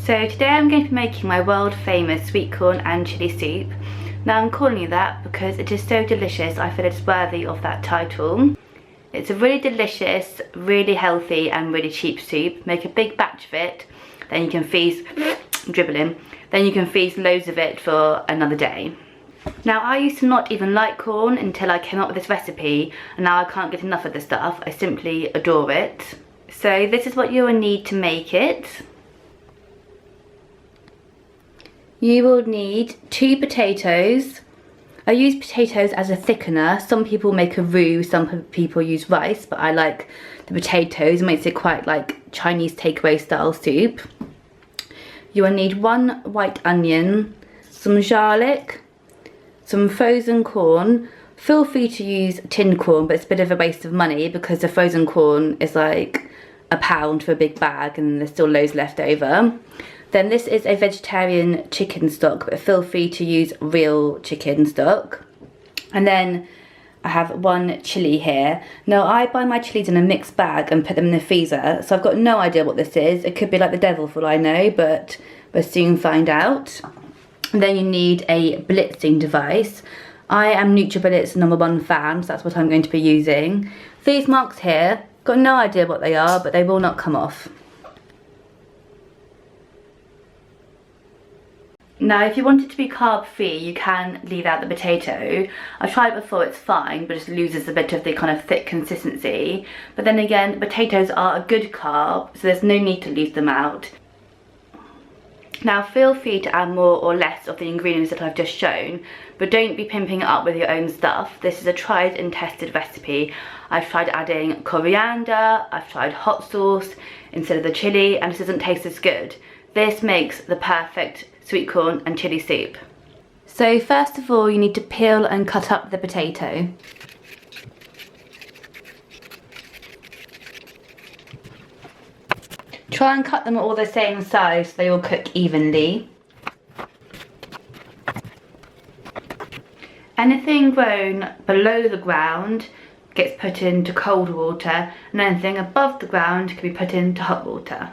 So today I'm going to be making my world famous sweet corn and chilli soup. Now I'm calling it that because it is so delicious, I feel it's worthy of that title. It's a really delicious, really healthy and really cheap soup. Make a big batch of it, then you can freeze, dribbling, then you can freeze loads of it for another day. Now I used to not even like corn until I came up with this recipe, and now I can't get enough of the stuff. I simply adore it. So this is what you will need to make it. You will need 2 potatoes. I use potatoes as a thickener. Some people make a roux, some people use rice, but I like the potatoes. It makes it quite like Chinese takeaway style soup. You will need 1 white onion, some garlic, some frozen corn. Feel free to use tinned corn, but it's a bit of a waste of money because the frozen corn is like £1 for a big bag and there's still loads left over. Then this is a vegetarian chicken stock, but feel free to use real chicken stock. And then I have 1 chilli here. Now I buy my chilies in a mixed bag and put them in the freezer, so I've got no idea what this is. It could be like the devil for all I know, but we'll soon find out. And then you need a blitzing device. I am NutriBullet's #1 fan, so that's what I'm going to be using. These marks here, got no idea what they are, but they will not come off. Now if you want it to be carb free, you can leave out the potato. I've tried it before, it's fine, but it just loses a bit of the kind of thick consistency. But then again, potatoes are a good carb, so there's no need to leave them out. Now feel free to add more or less of the ingredients that I've just shown, but don't be pimping it up with your own stuff. This is a tried and tested recipe. I've tried adding coriander, I've tried hot sauce instead of the chilli, and this doesn't taste as good. This makes the perfect sweet corn and chilli soup. So first of all, you need to peel and cut up the potato. Try and cut them all the same size so they all cook evenly. Anything grown below the ground gets put into cold water, and anything above the ground can be put into hot water.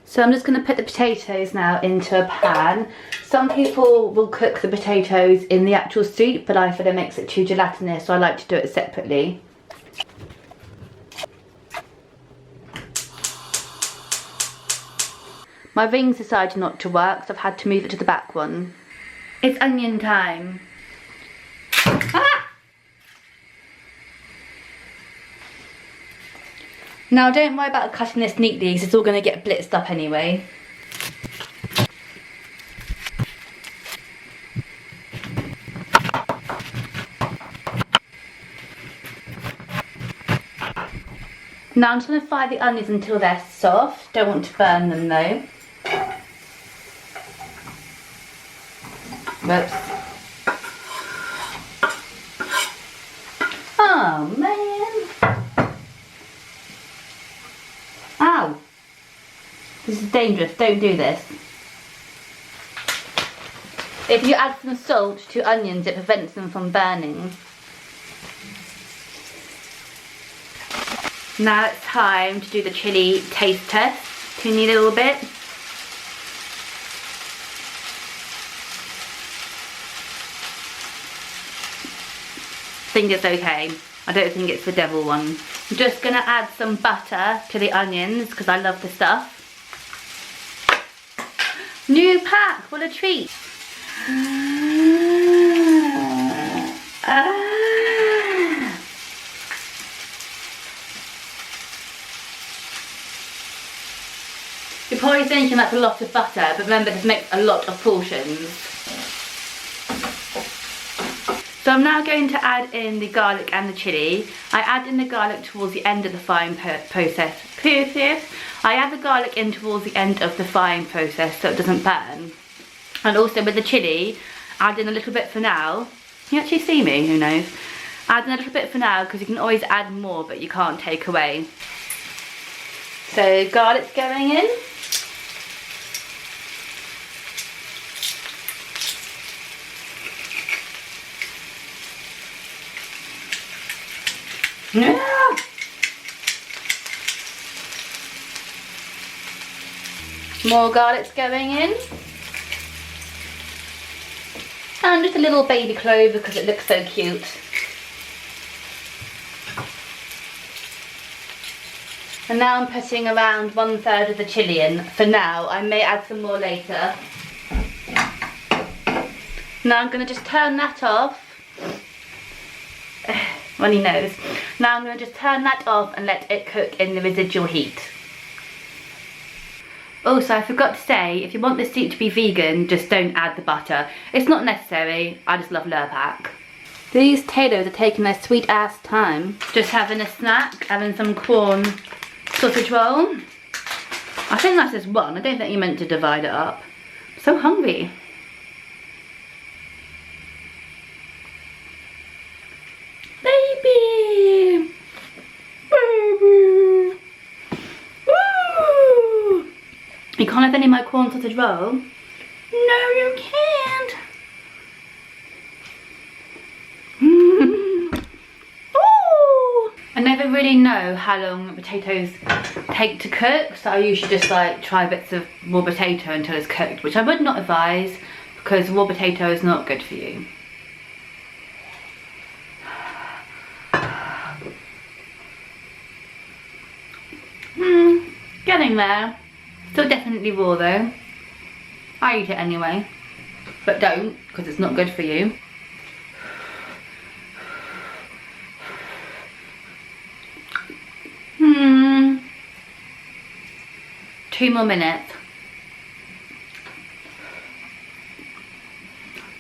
So I'm just going to put the potatoes now into a pan. Some people will cook the potatoes in the actual soup, but I feel it makes it too gelatinous, so I like to do it separately. My rings decided not to work, so I've had to move it to the back one. It's onion time. Ah! Now don't worry about cutting this neatly because it's all going to get blitzed up anyway. Now I'm just going to fry the onions until they're soft. Don't want to burn them though. Whoops. Oh man. Ow. This is dangerous, don't do this. If you add some salt to onions, it prevents them from burning. Now it's time to do the chilli taste test. Teeny little bit. I think it's okay. I don't think it's the devil one. I'm just gonna add some butter to the onions because I love the stuff. New pack, what a treat. You're probably thinking that's a lot of butter, but remember this makes a lot of portions. So I'm now going to add in the garlic and the chilli. I add in the garlic towards the end of the frying process. I add the garlic in towards the end of the frying process so it doesn't burn. And also with the chilli, add in a little bit for now. Can you actually see me? Who knows? Add in a little bit for now because you can always add more but you can't take away. So garlic's going in. More garlic's going in. And just a little baby clove because it looks so cute. And now I'm putting around 1/3 of the chilli in for now. I may add some more later. Now I'm going to just turn that off. Runny nose. Now I'm going to just turn that off and let it cook in the residual heat. Also, I forgot to say, if you want the soup to be vegan, just don't add the butter. It's not necessary, I just love Lurpak. These potatoes are taking their sweet ass time. Just having a snack, having some corn sausage roll. I think that's just one, I don't think you meant to divide it up. I'm so hungry. Baby! Baby! Woo! You can't have any of my corn sausage roll? No, you can't. Ooh. I never really know how long potatoes take to cook, so I usually just like try bits of raw potato until it's cooked, which I would not advise because raw potato is not good for you. Getting there. Still definitely raw though. I eat it anyway. But don't, because it's not good for you. Two more minutes.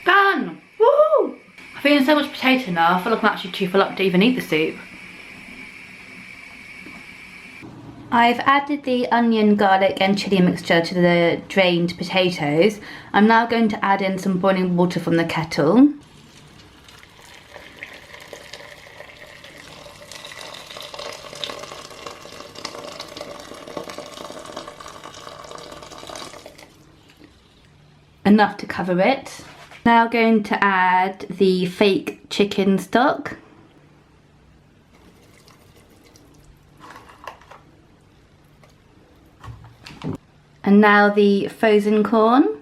Done! Woo! I've eaten so much potato now, I feel like I'm actually too full up to even eat the soup. I've added the onion, garlic and chilli mixture to the drained potatoes. I'm now going to add in some boiling water from the kettle. Enough to cover it. Now going to add the fake chicken stock. And now the frozen corn.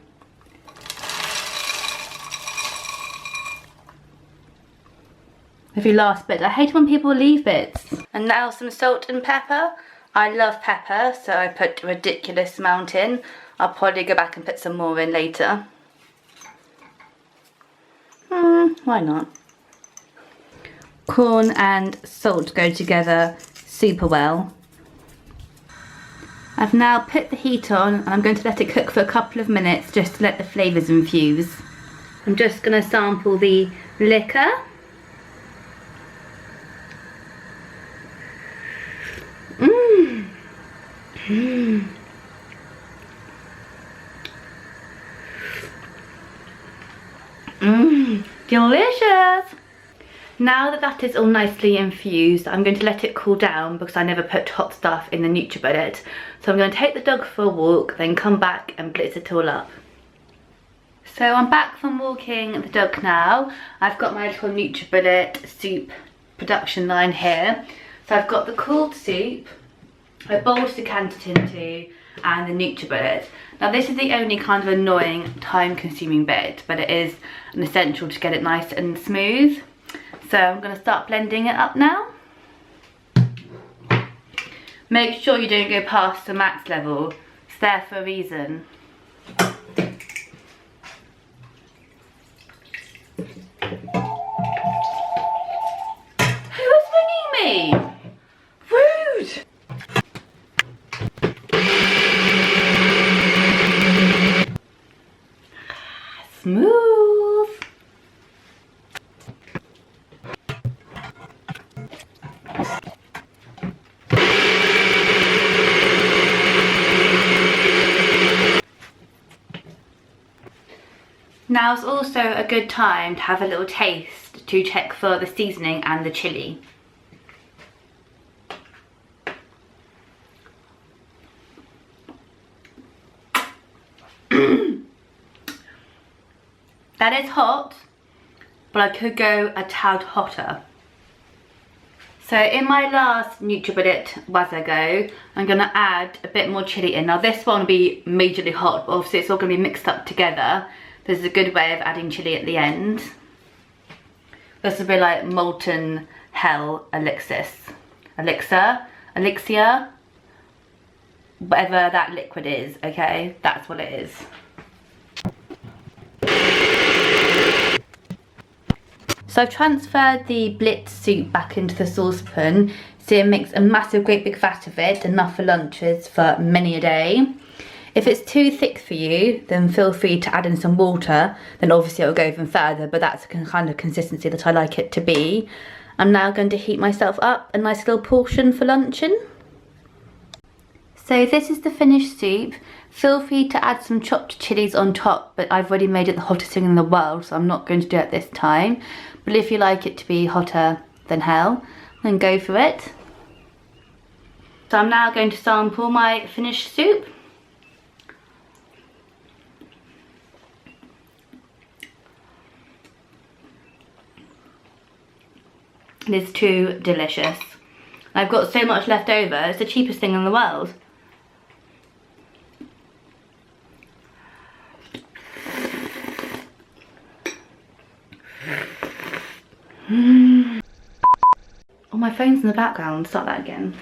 Every last bit. I hate when people leave bits. And now some salt and pepper. I love pepper, so I put a ridiculous amount in. I'll probably go back and put some more in later. Why not? Corn and salt go together super well. I've now put the heat on and I'm going to let it cook for a couple of minutes just to let the flavours infuse. I'm just going to sample the liquor. Delicious! Now that that is all nicely infused, I'm going to let it cool down because I never put hot stuff in the NutriBullet. So I'm going to take the dog for a walk, then come back and blitz it all up. So I'm back from walking the dog now. I've got my little NutriBullet soup production line here. So I've got the cooled soup, a bowl to decant it into, and the NutriBullet. Now this is the only kind of annoying, time-consuming bit, but it is an essential to get it nice and smooth. So I'm going to start blending it up now. Make sure you don't go past the max level. It's there for a reason. Who was ringing me? Rude! Smooth. Now's also a good time to have a little taste to check for the seasoning and the chilli. That is hot, but I could go a tad hotter. So in my last NutriBullet Wazago, I'm going to add a bit more chilli in. Now this one will be majorly hot, but obviously it's all going to be mixed up together. This is a good way of adding chilli at the end. This will be like molten hell elixir, whatever that liquid is, okay? That's what it is. So I've transferred the Blitz soup back into the saucepan, so it makes a massive great big vat of it, enough for lunches for many a day. If it's too thick for you, then feel free to add in some water, then obviously it'll go even further, but that's the kind of consistency that I like it to be. I'm now going to heat myself up a nice little portion for luncheon. So this is the finished soup. Feel free to add some chopped chilies on top, but I've already made it the hottest thing in the world, so I'm not going to do it this time. But if you like it to be hotter than hell, then go for it. So I'm now going to sample my finished soup. It is too delicious. I've got so much left over, it's the cheapest thing in the world. Oh, my phone's in the background. Start that again.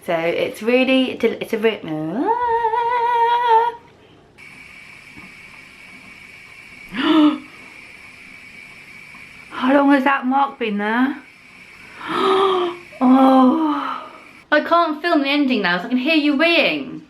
So it's really, it's a bit. How long has that mark been there? Oh, I can't film the ending now, so I can hear you weeing.